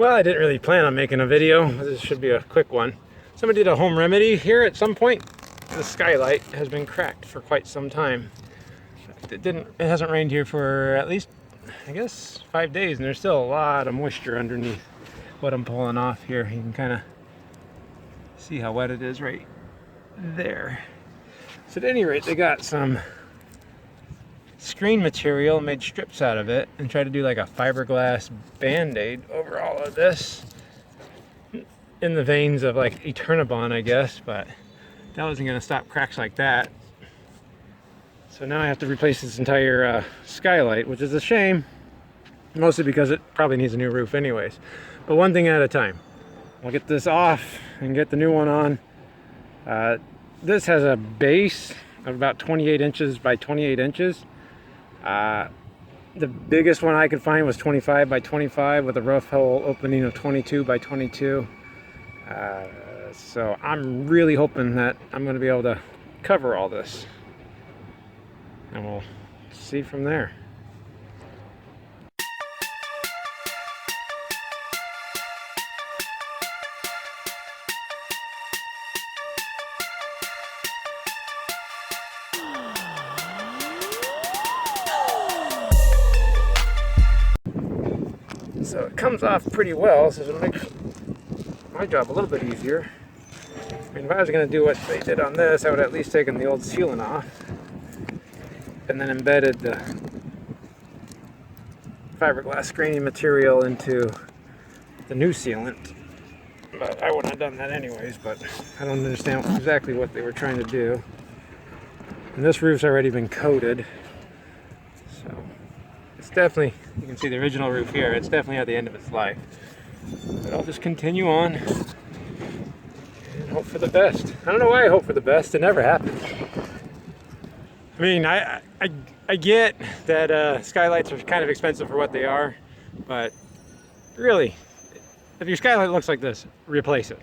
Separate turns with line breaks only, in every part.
Well, I didn't really plan on making a video. This should be a quick one. Somebody did a home remedy here at some point. The skylight has been cracked for quite some time. It hasn't rained here for at least, I guess, 5 days, and there's still a lot of moisture underneath what I'm pulling off here. You can kind of see how wet it is right there. So at any rate, they got some screen material, made strips out of it, and tried to do like a fiberglass band-aid over all of this in the veins of like Eternabond, I guess, but that wasn't going to stop cracks like that. So now I have to replace this entire skylight, which is a shame, mostly because it probably needs a new roof anyways. But one thing at a time. I'll get this off and get the new one on. This has a base of about 28 inches by 28 inches. The biggest one I could find was 25 by 25 with a rough hole opening of 22 by 22. So I'm really hoping that I'm going to be able to cover all this, and we'll see from there. So it comes off pretty well, so it'll make my job a little bit easier. I mean, if I was going to do what they did on this, I would at least taken the old sealant off and then embedded the fiberglass screening material into the new sealant. But I wouldn't have done that anyways, but I don't understand exactly what they were trying to do. And this roof's already been coated, so it's definitely, you can see the original roof here, it's definitely at the end of its life. But I'll just continue on and hope for the best. I don't know why I hope for the best, it never happens. I mean, I get that skylights are kind of expensive for what they are, but really, if your skylight looks like this, replace it.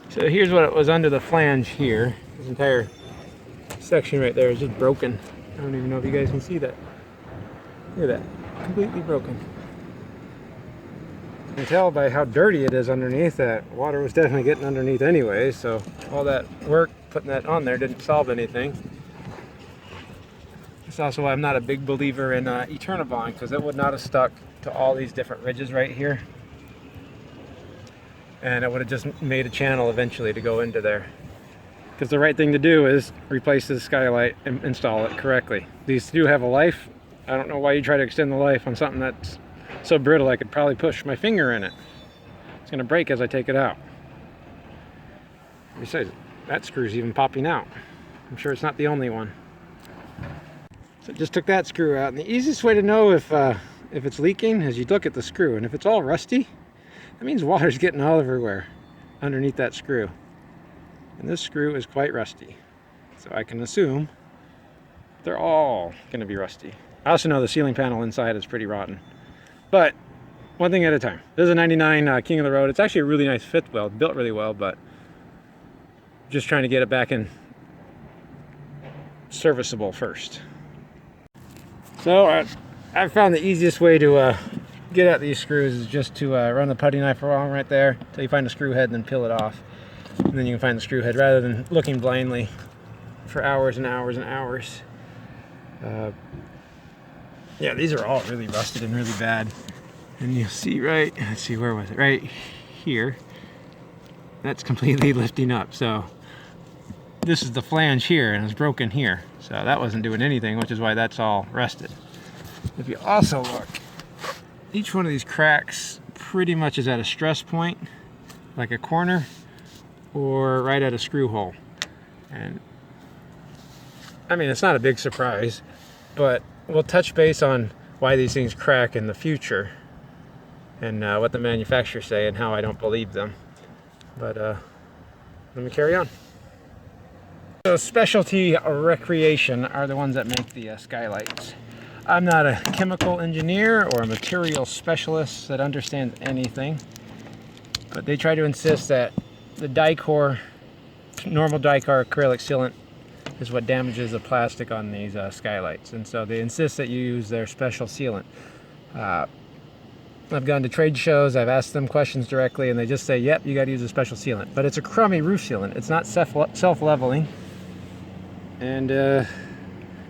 So here's what it was under the flange here. This entire section right there is just broken. I don't even know if you guys can see that. Look at that, completely broken. You can tell by how dirty it is underneath that water was definitely getting underneath anyway, so all that work putting that on there didn't solve anything. It's also why I'm not a big believer in Eternabond, because it would not have stuck to all these different ridges right here, and it would have just made a channel eventually to go into there. Because the right thing to do is replace the skylight and install it correctly. These do have a life. I don't know why you try to extend the life on something that's so brittle I could probably push my finger in it. It's going to break as I take it out. Besides, that screw's even popping out. I'm sure it's not the only one. So just took that screw out, and the easiest way to know if it's leaking is you look at the screw, and if it's all rusty, that means water's getting all everywhere underneath that screw. And this screw is quite rusty, so I can assume they're all going to be rusty. I also know the ceiling panel inside is pretty rotten, but one thing at a time. This is a 99 King of the Road. It's actually a really nice fit weld, built really well, but just trying to get it back in serviceable first. So I found the easiest way to get at these screws is just to run the putty knife along right there until you find a screw head and then peel it off. And then you can find the screw head rather than looking blindly for hours and hours and hours. Yeah, these are all really rusted and really bad. And you'll see let's see, where was it? Right here. That's completely lifting up. So this is the flange here, and it's broken here. So that wasn't doing anything, which is why that's all rusted. If you also look, each one of these cracks pretty much is at a stress point, like a corner, or right at a screw hole. And I mean, it's not a big surprise, but we'll touch base on why these things crack in the future and what the manufacturers say and how I don't believe them. But let me carry on. So Specialty Recreation are the ones that make the skylights. I'm not a chemical engineer or a material specialist that understands anything, but they try to insist that the normal Dicor acrylic sealant is what damages the plastic on these skylights, and so they insist that you use their special sealant. I've gone to trade shows, I've asked them questions directly, and they just say, yep, you got to use a special sealant. But it's a crummy roof sealant. It's not self-leveling. And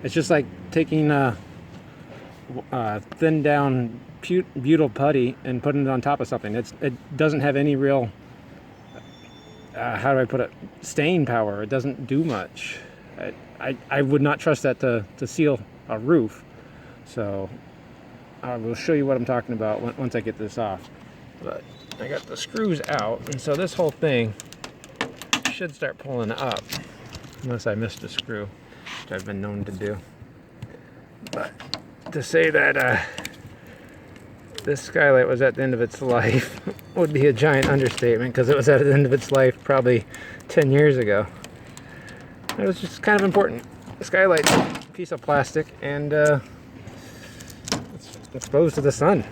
it's just like taking thin down butyl putty and putting it on top of something. It doesn't have any real, how do I put it, staying power. It doesn't do much. I would not trust that to seal a roof. So I will show you what I'm talking about once I get this off. But I got the screws out, and so this whole thing should start pulling up, unless I missed a screw, which I've been known to do. But to say that this Skylight was at the end of its life would be a giant understatement, because it was at the end of its life probably 10 years ago. It was just kind of important. The Skylight's a piece of plastic, and it's exposed to the sun.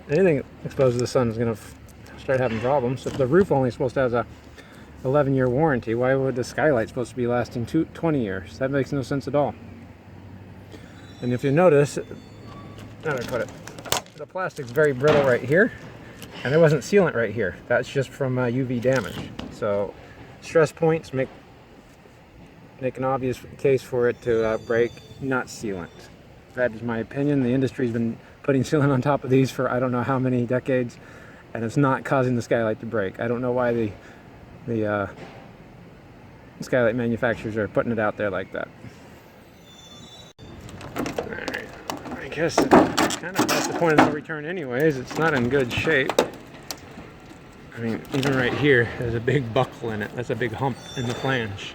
Anything exposed to the sun is going to start having problems. If the roof only is supposed to have a 11-year warranty, why would the Skylight supposed to be lasting 20 years? That makes no sense at all. And if you notice, how do I put it? The plastic's very brittle right here, and there wasn't sealant right here. That's just from UV damage. So stress points make an obvious case for it to break, not sealant. That is my opinion. The industry's been putting sealant on top of these for I don't know how many decades, and it's not causing the Skylight to break. I don't know why the Skylight manufacturers are putting it out there like that. Alright, I guess it's kind of past the point of no return anyways. It's not in good shape. I mean, even right here, there's a big buckle in it. That's a big hump in the flange.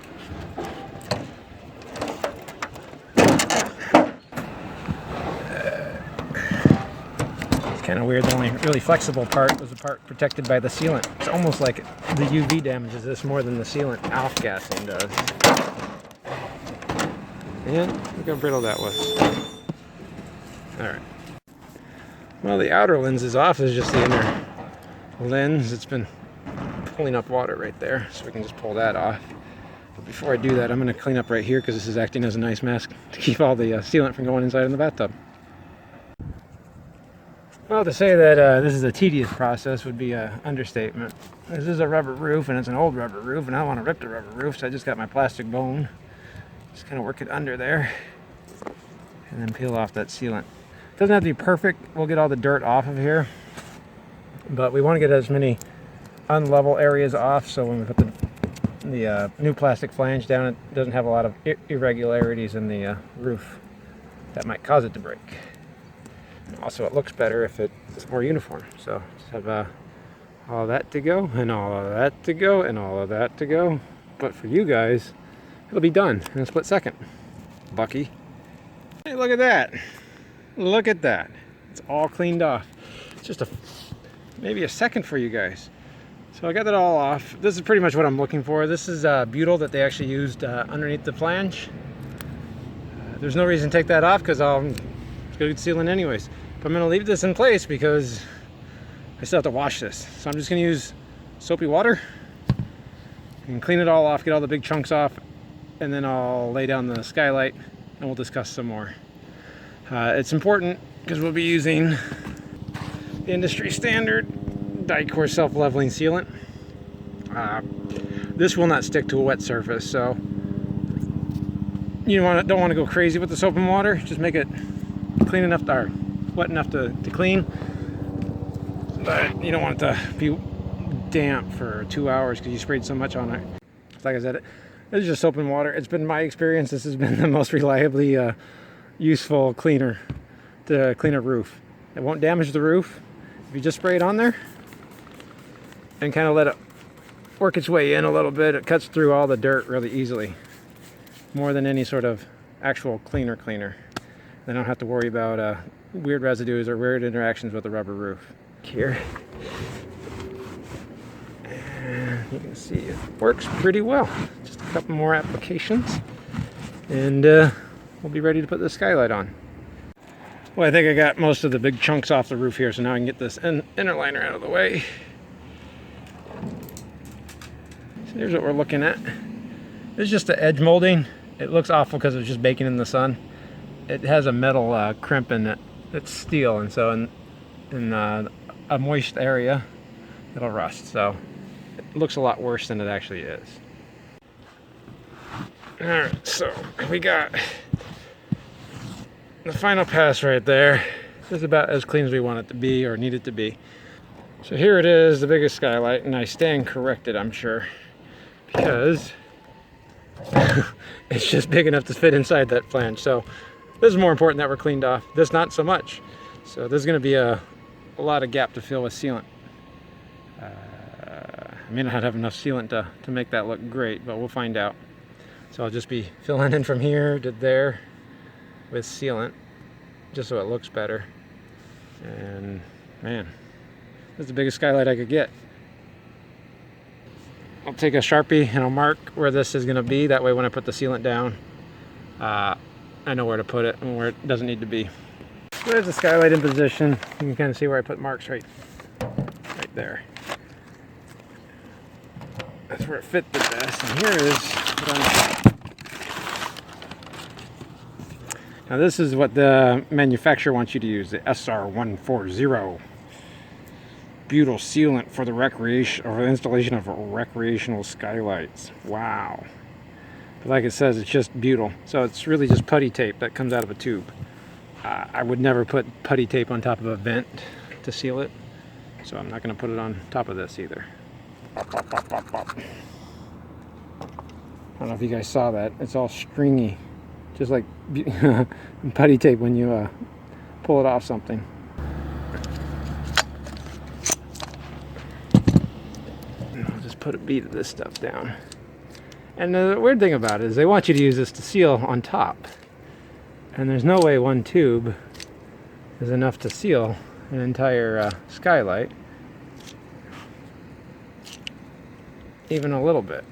Kind of weird. The only really flexible part was the part protected by the sealant. It's almost like the UV damages this more than the sealant off-gassing does. And look how brittle that was. Alright. Well, the outer lens is off. It's just the inner lens. It's been pulling up water right there, so we can just pull that off. But before I do that, I'm going to clean up right here because this is acting as a nice mask to keep all the sealant from going inside in the bathtub. Well, to say that this is a tedious process would be an understatement. This is a rubber roof, and it's an old rubber roof, and I don't want to rip the rubber roof, so I just got my plastic bone. Just kind of work it under there, and then peel off that sealant. It doesn't have to be perfect. We'll get all the dirt off of here, but we want to get as many unlevel areas off, so when we put the new plastic flange down, it doesn't have a lot of irregularities in the roof that might cause it to break. Also, it looks better if it's more uniform. So just have all of that to go, and all of that to go, and all of that to go. But for you guys, it'll be done in a split second. Bucky. Hey, look at that. Look at that. It's all cleaned off. It's just maybe a second for you guys. So I got that all off. This is pretty much what I'm looking for. This is butyl that they actually used underneath the flange. There's no reason to take that off because I'll good sealant anyways. But I'm going to leave this in place because I still have to wash this. So I'm just going to use soapy water and clean it all off, get all the big chunks off, and then I'll lay down the Skylight and we'll discuss some more. It's important because we'll be using the industry standard Dicor self-leveling sealant. This will not stick to a wet surface, so you don't want to go crazy with the soap and water. Just make it clean enough or wet enough to clean, but you don't want it to be damp for 2 hours because you sprayed so much on it. Like I said, this is just soap and water. It's been my experience, this has been the most reliably useful cleaner to clean a roof. It won't damage the roof if you just spray it on there and kind of let it work its way in a little bit. It cuts through all the dirt really easily, more than any sort of actual cleaner. They don't have to worry about weird residues or weird interactions with the rubber roof. Here, and you can see it works pretty well. Just a couple more applications, and we'll be ready to put the Skylight on. Well, I think I got most of the big chunks off the roof here, so now I can get this inner liner out of the way. So here's what we're looking at. This is just the edge molding. It looks awful because it's just baking in the sun. It has a metal crimp in it. It's steel, and so in a moist area, it'll rust. So it looks a lot worse than it actually is. Alright, so we got the final pass right there. This is about as clean as we want it to be, or need it to be. So here it is, the biggest Skylight, and I stand corrected, I'm sure, because it's just big enough to fit inside that flange. So this is more important that we're cleaned off. This not so much. So there's going to be a lot of gap to fill with sealant. I may not have enough sealant to make that look great, but we'll find out. So I'll just be filling in from here to there with sealant, just so it looks better. And man, this is the biggest Skylight I could get. I'll take a Sharpie and I'll mark where this is going to be. That way when I put the sealant down, I know where to put it and where it doesn't need to be. So there's the Skylight in position. You can kind of see where I put marks right there. That's where it fit the best. And here is what I'm... Now this is what the manufacturer wants you to use, the SR140. Butyl sealant for the recreation or installation of recreational skylights. Wow. But like it says, it's just butyl. So it's really just putty tape that comes out of a tube. I would never put putty tape on top of a vent to seal it. So I'm not going to put it on top of this either. I don't know if you guys saw that. It's all stringy. Just like putty tape when you pull it off something. I'll just put a bead of this stuff down. And the weird thing about it is they want you to use this to seal on top. And there's no way one tube is enough to seal an entire Skylight. Even a little bit.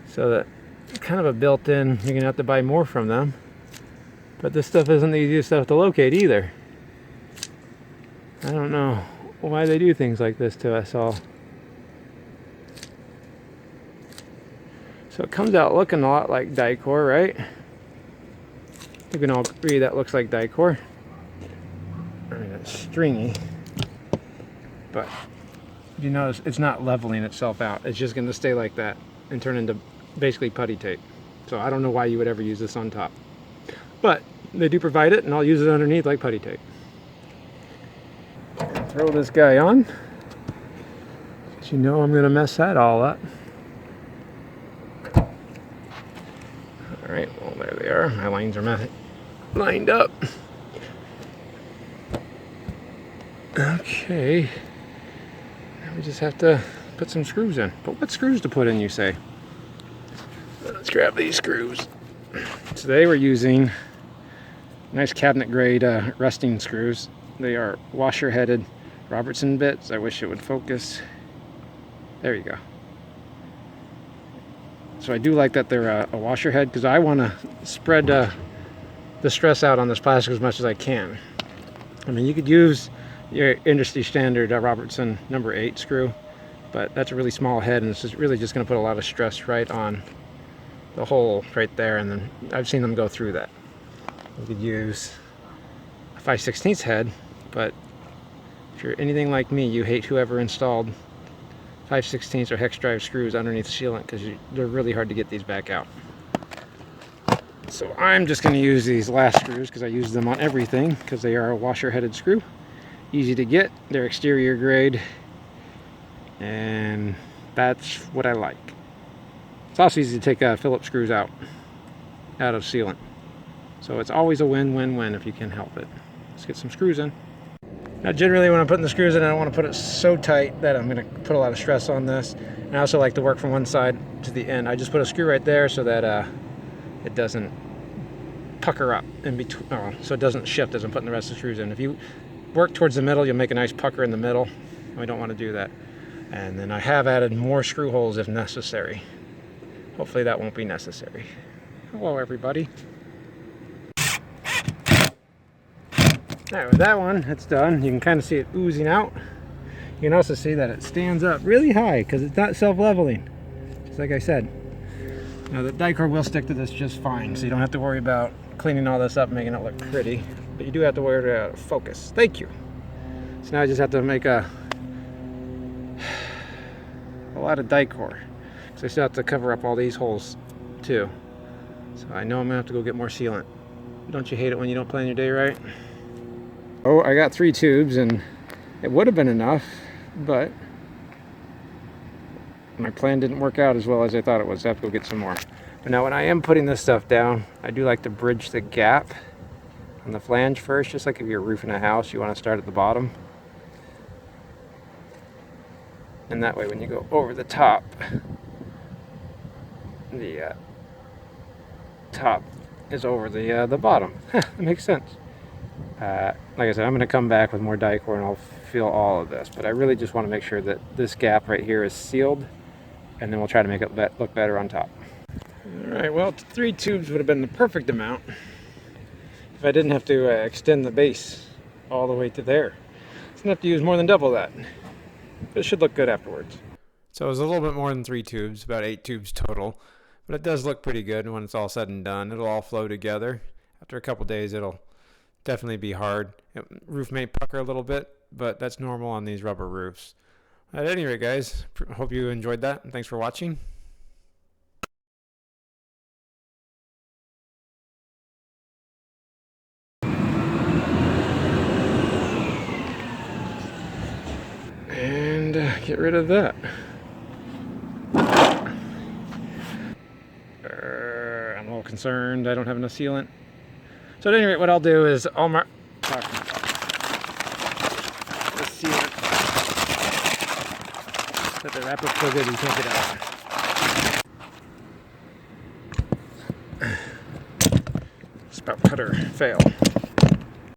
So that kind of a built-in, you're gonna have to buy more from them. But this stuff isn't the easiest stuff to locate either. I don't know why they do things like this to us all. So it comes out looking a lot like Dicor, right? You can all agree that looks like Dicor. I mean, it's stringy, but you notice it's not leveling itself out. It's just going to stay like that and turn into basically putty tape. So I don't know why you would ever use this on top, but they do provide it, and I'll use it underneath like putty tape. Throw this guy on, but you know I'm going to mess that all up. All right, well there they are. My lines are lined up. Okay, now we just have to put some screws in. But what screws to put in, you say? Let's grab these screws. Today we're using nice cabinet grade resting screws. They are washer headed Robertson bits. I wish it would focus. There you go. So I do like that they're a washer head, because I want to spread the stress out on this plastic as much as I can. I mean, you could use your industry standard Robertson number 8 screw, but that's a really small head, and it's just really just going to put a lot of stress right on the hole right there, and then I've seen them go through that. You could use a 5/16 head, but if you're anything like me, you hate whoever installed 5/16 or hex drive screws underneath sealant, because they're really hard to get these back out. So I'm just going to use these last screws because I use them on everything, because they are a washer headed screw. Easy to get, they're exterior grade, and that's what I like. It's also easy to take Phillips screws out of sealant. So it's always a win-win-win if you can help it. Let's get some screws in. Now generally when I'm putting the screws in, I don't want to put it so tight that I'm going to put a lot of stress on this. And I also like to work from one side to the end. I just put a screw right there so that it doesn't pucker up in between, so it doesn't shift as I'm putting the rest of the screws in. If you work towards the middle, you'll make a nice pucker in the middle, and we don't want to do that. And then I have added more screw holes if necessary. Hopefully that won't be necessary. Hello everybody. Alright, with that one, it's done. You can kind of see it oozing out. You can also see that it stands up really high because it's not self-leveling, just like I said. Now the Dicor will stick to this just fine, so you don't have to worry about cleaning all this up and making it look pretty. but you do have to wear it out of focus. Thank you. So now I just have to make a lot of Dicor, because I still have to cover up all these holes too. So I know I'm gonna have to go get more sealant. Don't you hate it when you don't plan your day right? Oh, I got 3 tubes, and it would have been enough, but my plan didn't work out as well as I thought it was. I have to go get some more. But now when I am putting this stuff down, I do like to bridge the gap on the flange first, just like if you're roofing a house, you want to start at the bottom. And that way when you go over the top, the top is over the bottom. That makes sense. Like I said, I'm going to come back with more Dicor and I'll fill all of this, but I really just want to make sure that this gap right here is sealed, and then we'll try to make it look better on top. Alright, well, 3 tubes would have been the perfect amount if I didn't have to extend the base all the way to there. So I'm going to have to use more than double that, but it should look good afterwards. So it was a little bit more than 3 tubes, about 8 tubes total, but it does look pretty good when it's all said and done. It'll all flow together. After a couple days, it'll definitely be hard. Roof may pucker a little bit, but that's normal on these rubber roofs. At any rate, guys, hope you enjoyed that, and thanks for watching. And get rid of that. I'm a little concerned I don't have enough sealant. So at any rate, what I'll do is I'll mark the sealant. But the wrapper's so good you can't get out. Spout cutter fail.